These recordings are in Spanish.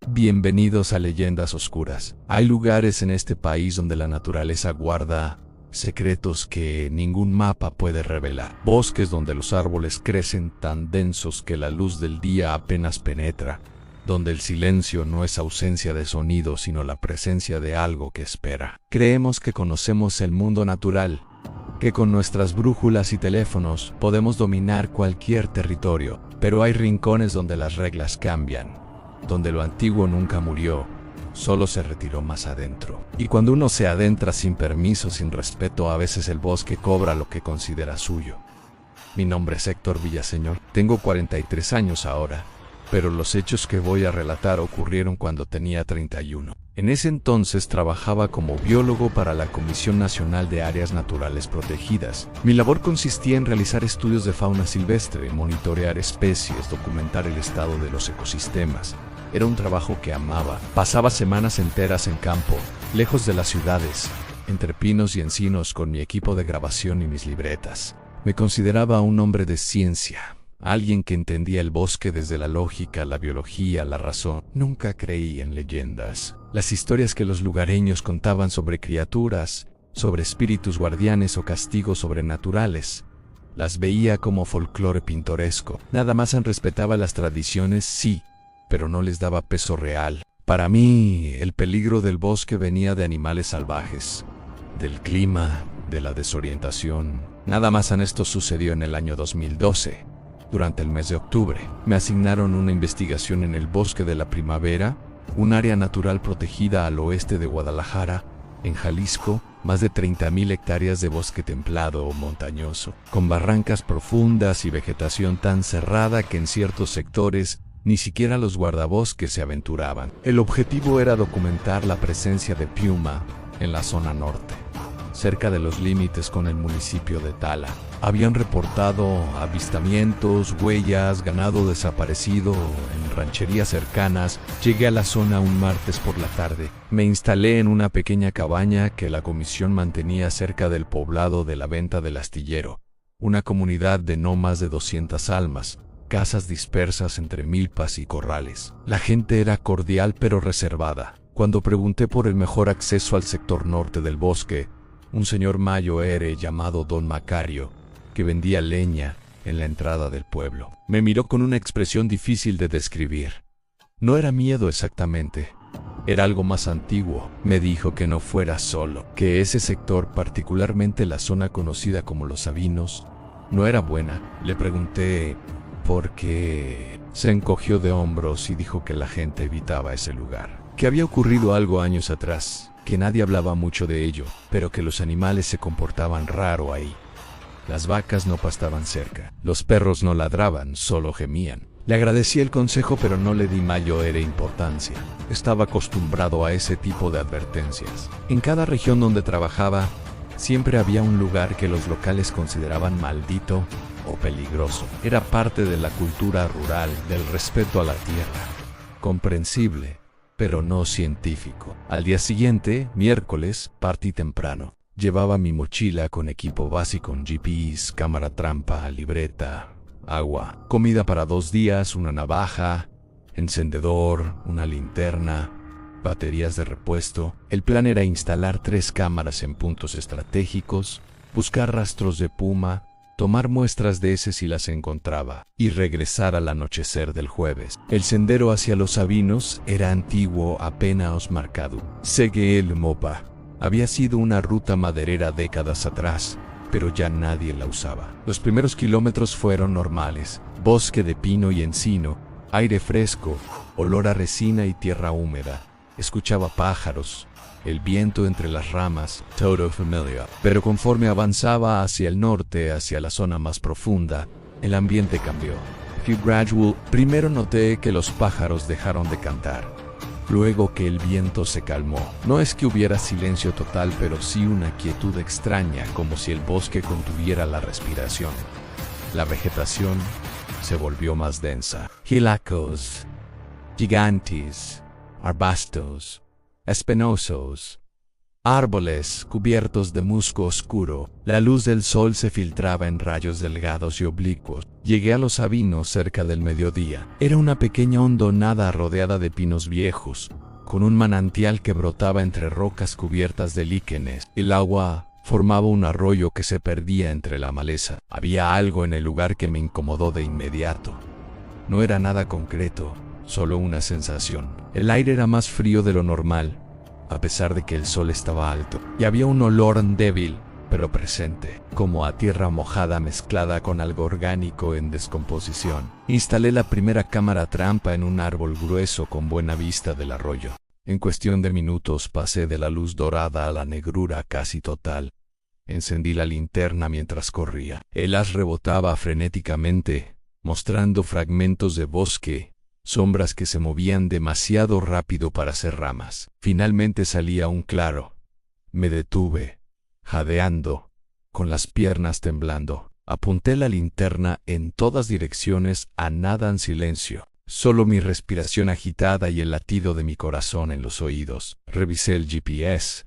Bienvenidos a Leyendas Oscuras. Hay lugares en este país donde la naturaleza guarda secretos que ningún mapa puede revelar. Bosques donde los árboles crecen tan densos que la luz del día apenas penetra. Donde el silencio no es ausencia de sonido, sino la presencia de algo que espera. Creemos que conocemos el mundo natural, que con nuestras brújulas y teléfonos podemos dominar cualquier territorio, pero hay rincones donde las reglas cambian, donde lo antiguo nunca murió, solo se retiró más adentro. Y cuando uno se adentra sin permiso, sin respeto, a veces el bosque cobra lo que considera suyo. Mi nombre es Héctor Villaseñor, tengo 43 años ahora, pero los hechos que voy a relatar ocurrieron cuando tenía 31. En ese entonces trabajaba como biólogo para la Comisión Nacional de Áreas Naturales Protegidas. Mi labor consistía en realizar estudios de fauna silvestre, monitorear especies, documentar el estado de los ecosistemas. Era un trabajo que amaba. Pasaba semanas enteras en campo, lejos de las ciudades, entre pinos y encinos con mi equipo de grabación y mis libretas. Me consideraba un hombre de ciencia. Alguien que entendía el bosque desde la lógica, la biología, la razón. Nunca creí en leyendas. Las historias que los lugareños contaban sobre criaturas, sobre espíritus guardianes o castigos sobrenaturales, las veía como folclore pintoresco. Nada más respetaba las tradiciones, sí, pero no les daba peso real. Para mí, el peligro del bosque venía de animales salvajes, del clima, de la desorientación. Nada más esto sucedió en el año 2012. Durante el mes de octubre, me asignaron una investigación en el Bosque de la Primavera, un área natural protegida al oeste de Guadalajara, en Jalisco, más de 30,000 hectáreas de bosque templado o montañoso, con barrancas profundas y vegetación tan cerrada que en ciertos sectores ni siquiera los guardabosques se aventuraban. El objetivo era documentar la presencia de piuma en la zona norte, cerca de los límites con el municipio de Tala. Habían reportado avistamientos, huellas, ganado desaparecido en rancherías cercanas. Llegué a la zona un martes por la tarde. Me instalé en una pequeña cabaña que la comisión mantenía cerca del poblado de la Venta del Astillero, una comunidad de no más de 200 almas, casas dispersas entre milpas y corrales. La gente era cordial pero reservada. Cuando pregunté por el mejor acceso al sector norte del bosque, un señor mayor llamado Don Macario, que vendía leña en la entrada del pueblo, me miró con una expresión difícil de describir. No era miedo exactamente, era algo más antiguo. Me dijo que no fuera solo, que ese sector, particularmente la zona conocida como Los Sabinos, no era buena. Le pregunté por qué. Se encogió de hombros y dijo que la gente evitaba ese lugar, que había ocurrido algo años atrás, que nadie hablaba mucho de ello, pero que los animales se comportaban raro ahí. Las vacas no pastaban cerca, los perros no ladraban, solo gemían. Le agradecí el consejo, pero no le di mayor importancia. Estaba acostumbrado a ese tipo de advertencias. En cada región donde trabajaba, siempre había un lugar que los locales consideraban maldito o peligroso. Era parte de la cultura rural, del respeto a la tierra. Comprensible, pero no científico. Al día siguiente, miércoles, partí temprano. Llevaba mi mochila con equipo básico, con GPS, cámara trampa, libreta, agua, comida para 2 días, una navaja, encendedor, una linterna, baterías de repuesto. El plan era instalar 3 cámaras en puntos estratégicos, buscar rastros de puma, tomar muestras de ese si las encontraba, y regresar al anochecer del jueves. El sendero hacia Los Sabinos era antiguo, apenas marcado. Seguí el Mopa. Había sido una ruta maderera décadas atrás, pero ya nadie la usaba. Los primeros kilómetros fueron normales: bosque de pino y encino, aire fresco, olor a resina y tierra húmeda. Escuchaba pájaros, el viento entre las ramas, todo familiar. Pero conforme avanzaba hacia el norte, hacia la zona más profunda, el ambiente cambió. Fue gradual. Primero noté que los pájaros dejaron de cantar. Luego que el viento se calmó. No es que hubiera silencio total, pero sí una quietud extraña, como si el bosque contuviera la respiración. La vegetación se volvió más densa. Hilacos, gigantes, arbustos, espinosos, Árboles cubiertos de musgo oscuro. La luz del sol se filtraba en rayos delgados y oblicuos. Llegué a los sabinos cerca del mediodía. Era una pequeña hondonada rodeada de pinos viejos, con un manantial que brotaba entre rocas cubiertas de líquenes. El agua formaba un arroyo que se perdía entre la maleza. Había algo en el lugar que me incomodó de inmediato. No era nada concreto, solo una sensación. El aire era más frío de lo normal, a pesar de que el sol estaba alto, y había un olor débil, pero presente, como a tierra mojada mezclada con algo orgánico en descomposición. Instalé la primera cámara trampa en un árbol grueso con buena vista del arroyo. En cuestión de minutos pasé de la luz dorada a la negrura casi total. Encendí la linterna mientras corría. El haz rebotaba frenéticamente, mostrando fragmentos de bosque, sombras que se movían demasiado rápido para ser ramas. Finalmente salí a un claro. Me detuve, jadeando, con las piernas temblando. Apunté la linterna en todas direcciones a nada en silencio. Solo mi respiración agitada y el latido de mi corazón en los oídos. Revisé el GPS.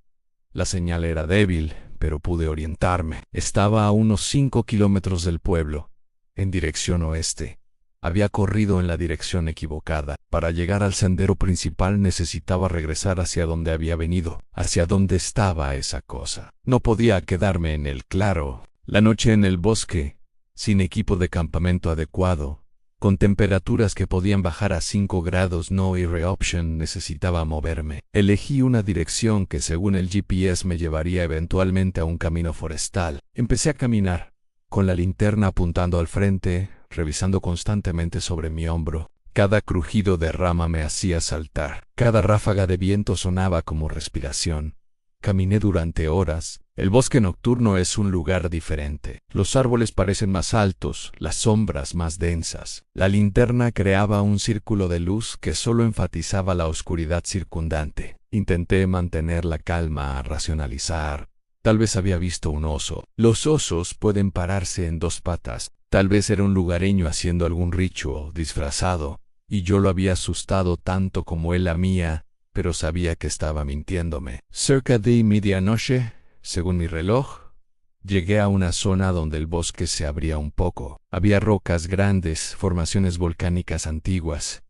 La señal era débil, pero pude orientarme. Estaba a unos 5 kilómetros del pueblo, en dirección oeste. Había corrido en la dirección equivocada. Para llegar al sendero principal necesitaba regresar hacia donde había venido, hacia donde estaba esa cosa. No podía quedarme en el claro. La noche en el bosque, sin equipo de campamento adecuado, con temperaturas que podían bajar a 5 grados no air option, necesitaba moverme. Elegí una dirección que según el GPS me llevaría eventualmente a un camino forestal. Empecé a caminar, con la linterna apuntando al frente, revisando constantemente sobre mi hombro. Cada crujido de rama me hacía saltar. Cada ráfaga de viento sonaba como respiración. Caminé durante horas. El bosque nocturno es un lugar diferente. Los árboles parecen más altos, las sombras más densas. La linterna creaba un círculo de luz que solo enfatizaba la oscuridad circundante. Intenté mantener la calma, racionalizar. Tal vez había visto un oso. Los osos pueden pararse en 2 patas. Tal vez era un lugareño haciendo algún ritual disfrazado, y yo lo había asustado tanto como él a mía, pero sabía que estaba mintiéndome. Cerca de medianoche, según mi reloj, llegué a una zona donde el bosque se abría un poco. Había rocas grandes, formaciones volcánicas antiguas,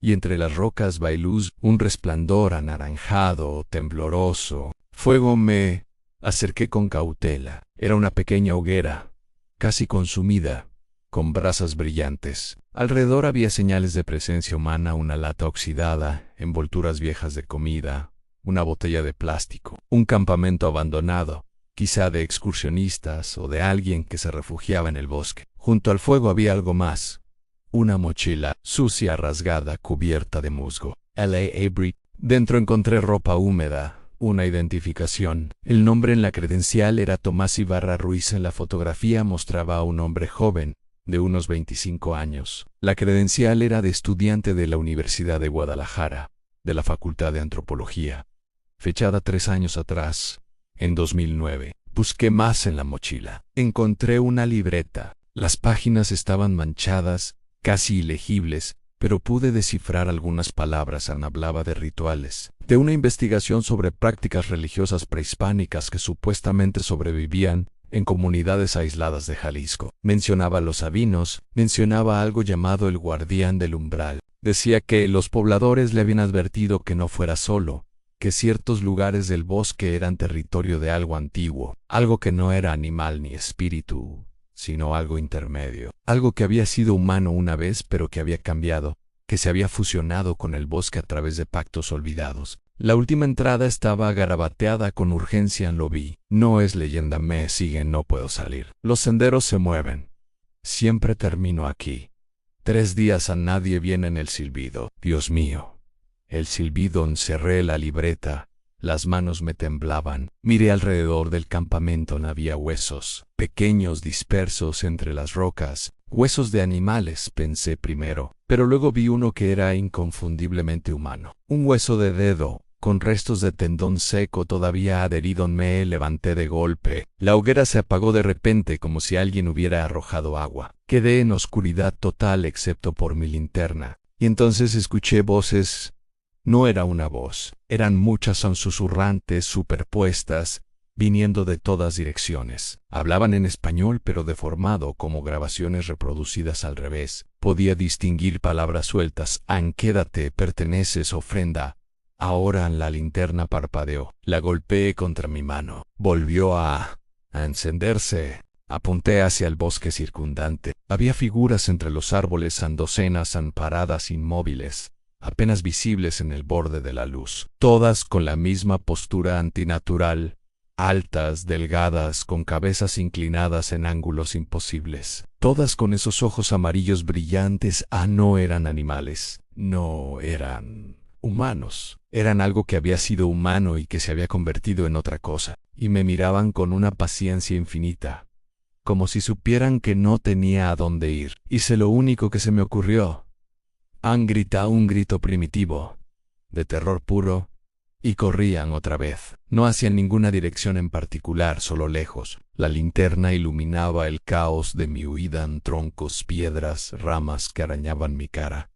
y entre las rocas bailuz un resplandor anaranjado, tembloroso. Fuego. Me acerqué con cautela. Era una pequeña hoguera, casi consumida, con brasas brillantes. Alrededor había señales de presencia humana: una lata oxidada, envolturas viejas de comida, una botella de plástico, un campamento abandonado, quizá de excursionistas o de alguien que se refugiaba en el bosque. Junto al fuego había algo más: una mochila, sucia, rasgada, cubierta de musgo. L.A. Avery. Dentro encontré ropa húmeda, una identificación. El nombre en la credencial era Tomás Ibarra Ruiz. En la fotografía mostraba a un hombre joven, de unos 25 años. La credencial era de estudiante de la Universidad de Guadalajara, de la Facultad de Antropología, fechada 3 años atrás, en 2009. Busqué más en la mochila. Encontré una libreta. Las páginas estaban manchadas, casi ilegibles, pero pude descifrar algunas palabras. Hablaba de rituales, de una investigación sobre prácticas religiosas prehispánicas que supuestamente sobrevivían en comunidades aisladas de Jalisco. Mencionaba a los sabinos, mencionaba algo llamado el guardián del umbral. Decía que los pobladores le habían advertido que no fuera solo, que ciertos lugares del bosque eran territorio de algo antiguo, algo que no era animal ni espíritu, sino algo intermedio, algo que había sido humano una vez pero que había cambiado, que se había fusionado con el bosque a través de pactos olvidados. La última entrada estaba garabateada con urgencia. Lo vi. No es leyenda, me siguen, no puedo salir. Los senderos se mueven. Siempre termino aquí. 3 días a nadie viene en el silbido. Dios mío. El silbido. Encerré la libreta. Las manos me temblaban. Miré alrededor del campamento. No había huesos, pequeños dispersos entre las rocas. Huesos de animales, pensé primero, pero luego vi uno que era inconfundiblemente humano. Un hueso de dedo, con restos de tendón seco todavía adherido. Me levanté de golpe. La hoguera se apagó de repente como si alguien hubiera arrojado agua. Quedé en oscuridad total excepto por mi linterna. Y entonces escuché voces. No era una voz, eran muchas susurrantes superpuestas, viniendo de todas direcciones. Hablaban en español pero deformado como grabaciones reproducidas al revés. Podía distinguir palabras sueltas: quédate, perteneces, ofrenda. Ahora la linterna parpadeó. La golpeé contra mi mano. Volvió a encenderse. Apunté hacia el bosque circundante. Había figuras entre los árboles en docenas paradas inmóviles, apenas visibles en el borde de la luz. Todas con la misma postura antinatural, altas, delgadas, con cabezas inclinadas en ángulos imposibles. Todas con esos ojos amarillos brillantes. No eran animales. No eran humanos. Eran algo que había sido humano y que se había convertido en otra cosa. Y me miraban con una paciencia infinita, como si supieran que no tenía a dónde ir. Hice lo único que se me ocurrió. Gritado un grito primitivo, de terror puro, y corrían otra vez. No hacia ninguna dirección en particular, solo lejos. La linterna iluminaba el caos de mi huida en troncos, piedras, ramas que arañaban mi cara.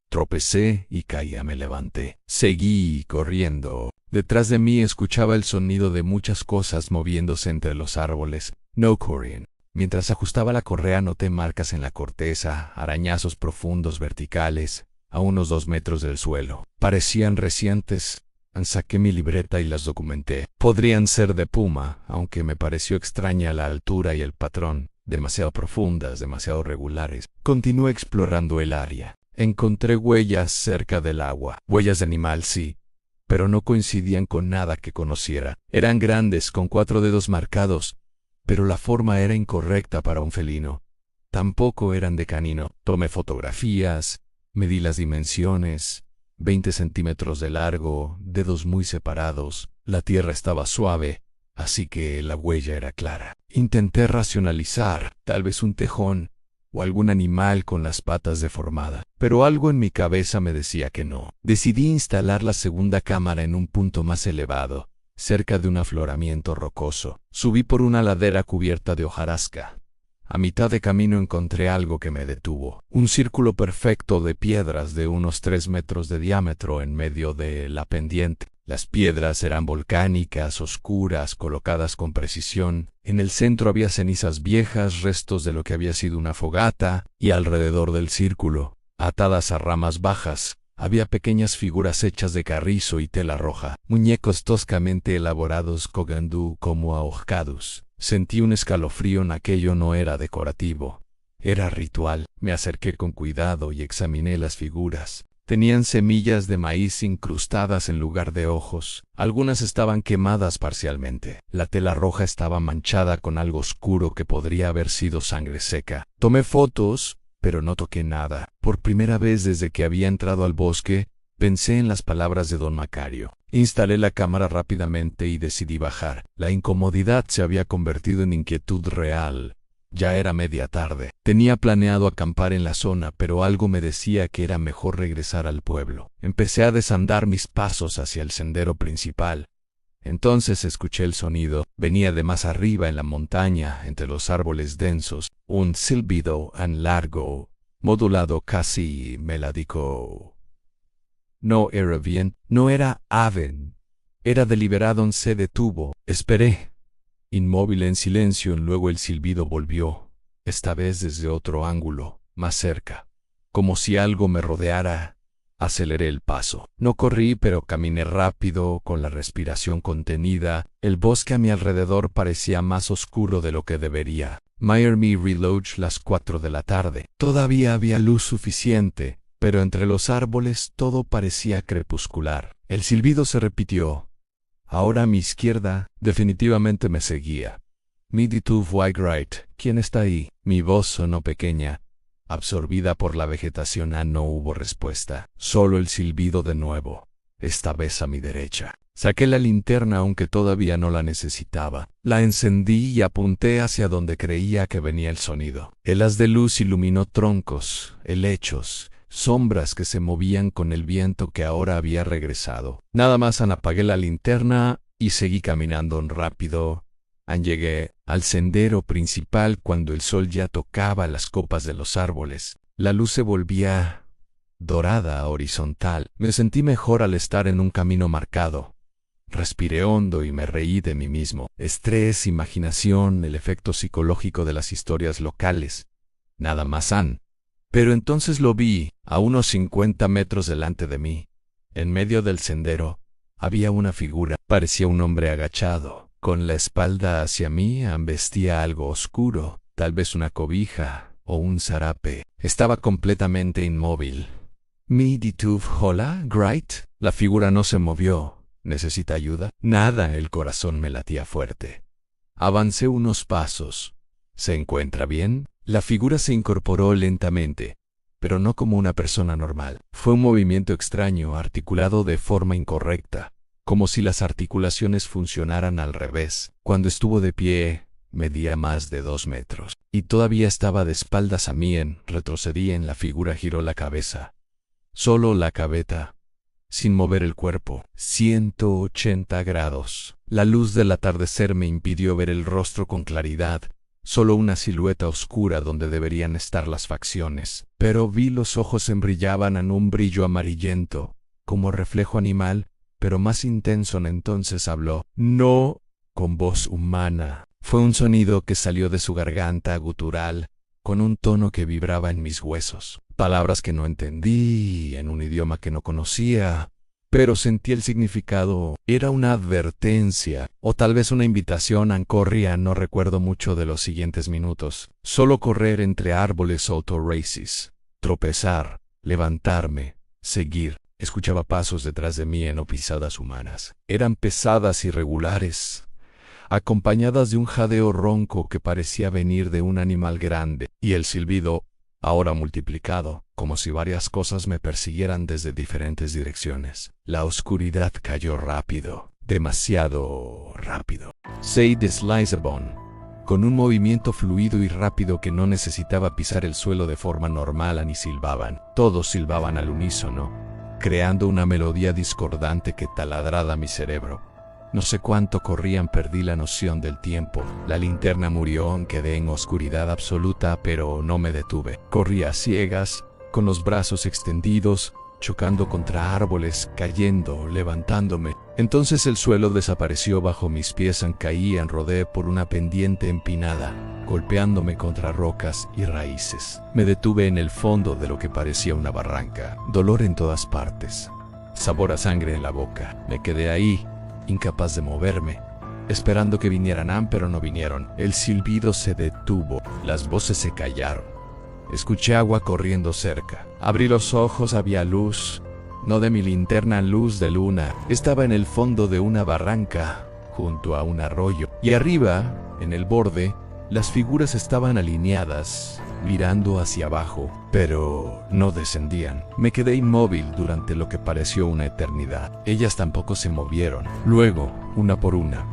Tropecé y caía. Me levanté. Seguí corriendo. Detrás de mí escuchaba el sonido de muchas cosas moviéndose entre los árboles. No corrían. Mientras ajustaba la correa noté marcas en la corteza, arañazos profundos verticales, a unos 2 metros del suelo. Parecían recientes. Saqué mi libreta y las documenté. Podrían ser de puma, aunque me pareció extraña la altura y el patrón, demasiado profundas, demasiado regulares. Continué explorando el área. Encontré huellas cerca del agua. Huellas de animal, sí, pero no coincidían con nada que conociera. Eran grandes, con 4 dedos marcados, pero la forma era incorrecta para un felino. Tampoco eran de canino. Tomé fotografías, medí las dimensiones: 20 centímetros de largo, dedos muy separados. La tierra estaba suave, así que la huella era clara. Intenté racionalizar, tal vez un tejón o algún animal con las patas deformadas, pero algo en mi cabeza me decía que no. Decidí instalar la segunda cámara en un punto más elevado, cerca de un afloramiento rocoso. Subí por una ladera cubierta de hojarasca. A mitad de camino encontré algo que me detuvo. Un círculo perfecto de piedras de unos 3 metros de diámetro en medio de la pendiente. Las piedras eran volcánicas, oscuras, colocadas con precisión. En el centro había cenizas viejas, restos de lo que había sido una fogata, y alrededor del círculo, atadas a ramas bajas, había pequeñas figuras hechas de carrizo y tela roja, muñecos toscamente elaborados colgando como ahorcados. Sentí un escalofrío. Aquello no era decorativo, era ritual. Me acerqué con cuidado y examiné las figuras. Tenían semillas de maíz incrustadas en lugar de ojos. Algunas estaban quemadas parcialmente. La tela roja estaba manchada con algo oscuro que podría haber sido sangre seca. Tomé fotos, pero no toqué nada. Por primera vez desde que había entrado al bosque, pensé en las palabras de don Macario. Instalé la cámara rápidamente y decidí bajar. La incomodidad se había convertido en inquietud real. Ya era media tarde. Tenía planeado acampar en la zona, pero algo me decía que era mejor regresar al pueblo. Empecé a desandar mis pasos hacia el sendero principal. Entonces escuché el sonido. Venía de más arriba en la montaña, entre los árboles densos. Un silbido largo, modulado, casi melódico. No era bien, no era ave. Era deliberado. Se detuvo. Esperé, inmóvil en silencio. Luego el silbido volvió, esta vez desde otro ángulo, más cerca, como si algo me rodeara. Aceleré el paso. No corrí, pero caminé rápido, con la respiración contenida. El bosque a mi alrededor parecía más oscuro de lo que debería. Miami Reload, las 4 de la tarde. Todavía había luz suficiente, pero entre los árboles todo parecía crepuscular. El silbido se repitió. Ahora a mi izquierda, definitivamente me seguía. Midi to White Right. ¿Quién está ahí? Mi voz sonó pequeña, absorbida por la vegetación. No hubo respuesta. Solo el silbido de nuevo, esta vez a mi derecha. Saqué la linterna aunque todavía no la necesitaba. La encendí y apunté hacia donde creía que venía el sonido. El haz de luz iluminó troncos, helechos, sombras que se movían con el viento que ahora había regresado. Nada más apagué la linterna y seguí caminando rápido. Llegué al sendero principal cuando el sol ya tocaba las copas de los árboles. La luz se volvía dorada, horizontal. Me sentí mejor al estar en un camino marcado. Respiré hondo y me reí de mí mismo. Estrés, imaginación, el efecto psicológico de las historias locales. Nada más san. Pero entonces lo vi, a unos 50 metros delante de mí. En medio del sendero, había una figura. Parecía un hombre agachado, con la espalda hacia mí. Vestía algo oscuro, tal vez una cobija o un zarape. Estaba completamente inmóvil. «¿Me detuve, hola, Great?» La figura no se movió. «¿Necesita ayuda?» Nada, el corazón me latía fuerte. Avancé unos pasos. «¿Se encuentra bien?» La figura se incorporó lentamente, pero no como una persona normal. Fue un movimiento extraño, articulado de forma incorrecta, como si las articulaciones funcionaran al revés. Cuando estuvo de pie, medía más de 2 metros, y todavía estaba de espaldas a mí. Retrocedí. La figura giró la cabeza. Solo la cabeza, sin mover el cuerpo. 180 grados. La luz del atardecer me impidió ver el rostro con claridad. Solo una silueta oscura donde deberían estar las facciones. Pero vi los ojos brillaban en un brillo amarillento, como reflejo animal, pero más intenso. Entonces habló. No, con voz humana. Fue un sonido que salió de su garganta gutural, con un tono que vibraba en mis huesos. Palabras que no entendí, en un idioma que no conocía, pero sentí el significado. Era una advertencia, o tal vez una invitación. Corría, no recuerdo mucho de los siguientes minutos. Solo correr entre árboles auto-races, tropezar, levantarme, seguir. Escuchaba pasos detrás de mí, no pisadas humanas. Eran pesadas y regulares, acompañadas de un jadeo ronco que parecía venir de un animal grande, y el silbido, ahora multiplicado, como si varias cosas me persiguieran desde diferentes direcciones. La oscuridad cayó rápido, demasiado rápido. Sadie Lisbon, con un movimiento fluido y rápido que no necesitaba pisar el suelo de forma normal, ni silbaban. Todos silbaban al unísono, creando una melodía discordante que taladraba mi cerebro. No sé cuánto corrían, perdí la noción del tiempo. La linterna murió, quedé en oscuridad absoluta, pero no me detuve. Corrí a ciegas, con los brazos extendidos, chocando contra árboles, cayendo, levantándome. Entonces el suelo desapareció bajo mis pies. Caí, rodé por una pendiente empinada, golpeándome contra rocas y raíces. Me detuve en el fondo de lo que parecía una barranca. Dolor en todas partes. Sabor a sangre en la boca. Me quedé ahí, incapaz de moverme, esperando que vinieran, pero no vinieron. El silbido se detuvo, las voces se callaron. Escuché agua corriendo cerca. Abrí los ojos, había luz, no de mi linterna, luz de luna. Estaba en el fondo de una barranca, junto a un arroyo, y arriba, en el borde, las figuras estaban alineadas, mirando hacia abajo, pero no descendían. Me quedé inmóvil durante lo que pareció una eternidad. Ellas tampoco se movieron. Luego, una por una,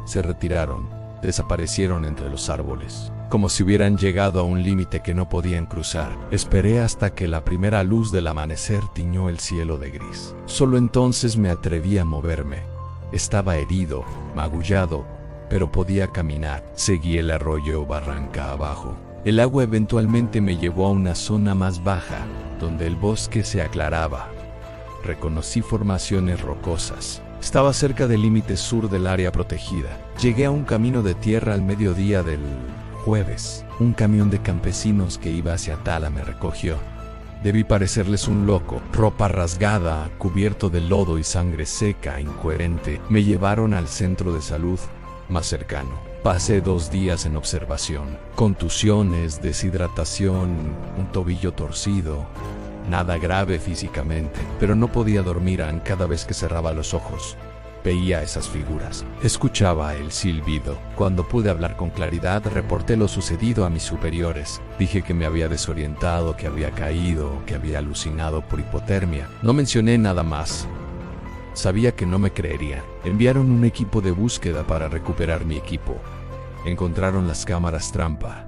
se retiraron, desaparecieron entre los árboles, como si hubieran llegado a un límite que no podían cruzar. Esperé hasta que la primera luz del amanecer tiñó el cielo de gris. Solo entonces me atreví a moverme. Estaba herido, magullado, pero podía caminar. Seguí el arroyo barranca abajo. El agua eventualmente me llevó a una zona más baja, donde el bosque se aclaraba. Reconocí formaciones rocosas. Estaba cerca del límite sur del área protegida. Llegué a un camino de tierra al mediodía del jueves. Un camión de campesinos que iba hacia Tala me recogió. Debí parecerles un loco, ropa rasgada, cubierto de lodo y sangre seca, incoherente. Me llevaron al centro de salud más cercano. Pasé 2 días en observación. Contusiones, deshidratación, un tobillo torcido. Nada grave físicamente, pero no podía dormir. Cada vez que cerraba los ojos, veía esas figuras. Escuchaba el silbido. Cuando pude hablar con claridad, reporté lo sucedido a mis superiores. Dije que me había desorientado, que había caído, que había alucinado por hipotermia. No mencioné nada más. Sabía que no me creerían. Enviaron un equipo de búsqueda para recuperar mi equipo. Encontraron las cámaras trampa.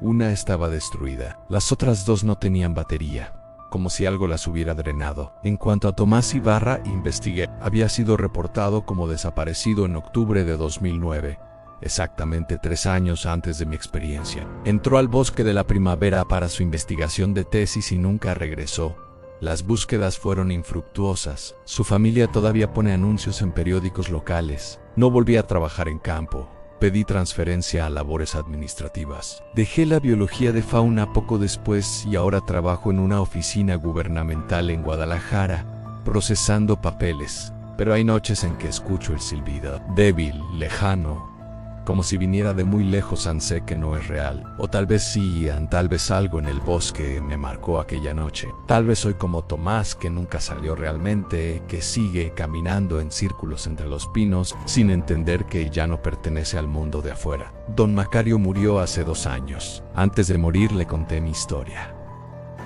Una estaba destruida. Las otras 2 no tenían batería, como si algo las hubiera drenado. En cuanto a Tomás Ibarra, investigué. Había sido reportado como desaparecido en octubre de 2009, exactamente 3 años antes de mi experiencia. Entró al bosque de la primavera para su investigación de tesis y nunca regresó. Las búsquedas fueron infructuosas. Su familia todavía pone anuncios en periódicos locales. No volví a trabajar en campo. Pedí transferencia a labores administrativas. Dejé la biología de fauna poco después y ahora trabajo en una oficina gubernamental en Guadalajara, procesando papeles. Pero hay noches en que escucho el silbido, débil, lejano, como si viniera de muy lejos. Sé que no es real. O tal vez sí, tal vez algo en el bosque me marcó aquella noche. Tal vez soy como Tomás, que nunca salió realmente, que sigue caminando en círculos entre los pinos, sin entender que ya no pertenece al mundo de afuera. Don Macario murió hace 2 años. Antes de morir le conté mi historia.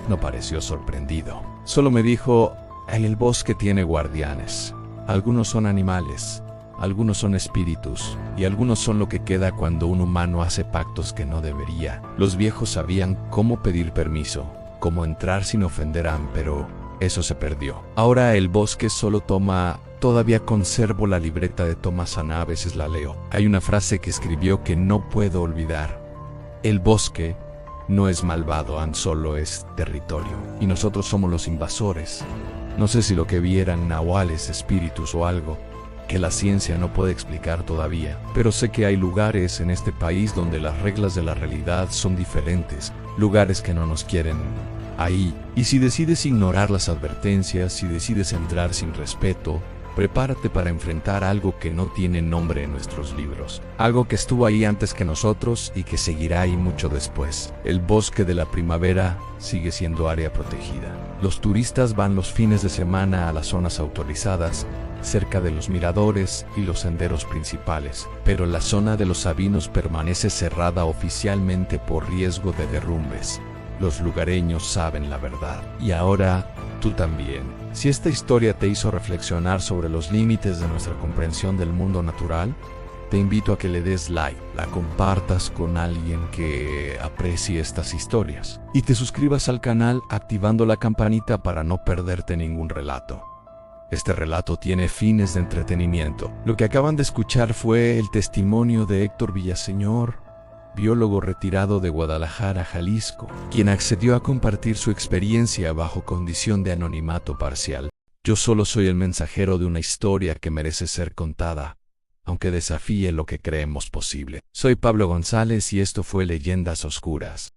No pareció sorprendido. Solo me dijo, el bosque tiene guardianes. Algunos son animales. Algunos son espíritus, y algunos son lo que queda cuando un humano hace pactos que no debería. Los viejos sabían cómo pedir permiso, cómo entrar sin ofender pero eso se perdió. Ahora el bosque solo toma... Todavía conservo la libreta de Tomás Ana, a veces la leo. Hay una frase que escribió que no puedo olvidar. El bosque no es malvado, solo es territorio. Y nosotros somos los invasores. No sé si lo que vieran nahuales, espíritus o algo que la ciencia no puede explicar todavía, pero sé que hay lugares en este país donde las reglas de la realidad son diferentes, lugares que no nos quieren ahí. Y si decides ignorar las advertencias, si decides entrar sin respeto, prepárate para enfrentar algo que no tiene nombre en nuestros libros, algo que estuvo ahí antes que nosotros y que seguirá ahí mucho después. El bosque de la primavera sigue siendo área protegida. Los turistas van los fines de semana a las zonas autorizadas, cerca de los miradores y los senderos principales, pero la zona de los sabinos permanece cerrada oficialmente por riesgo de derrumbes. Los lugareños saben la verdad. Y ahora, tú también. Si esta historia te hizo reflexionar sobre los límites de nuestra comprensión del mundo natural, te invito a que le des like, la compartas con alguien que aprecie estas historias y te suscribas al canal activando la campanita para no perderte ningún relato. Este relato tiene fines de entretenimiento. Lo que acaban de escuchar fue el testimonio de Héctor Villaseñor, biólogo retirado de Guadalajara, Jalisco, quien accedió a compartir su experiencia bajo condición de anonimato parcial. Yo solo soy el mensajero de una historia que merece ser contada, aunque desafíe lo que creemos posible. Soy Pablo González y esto fue Leyendas Oscuras.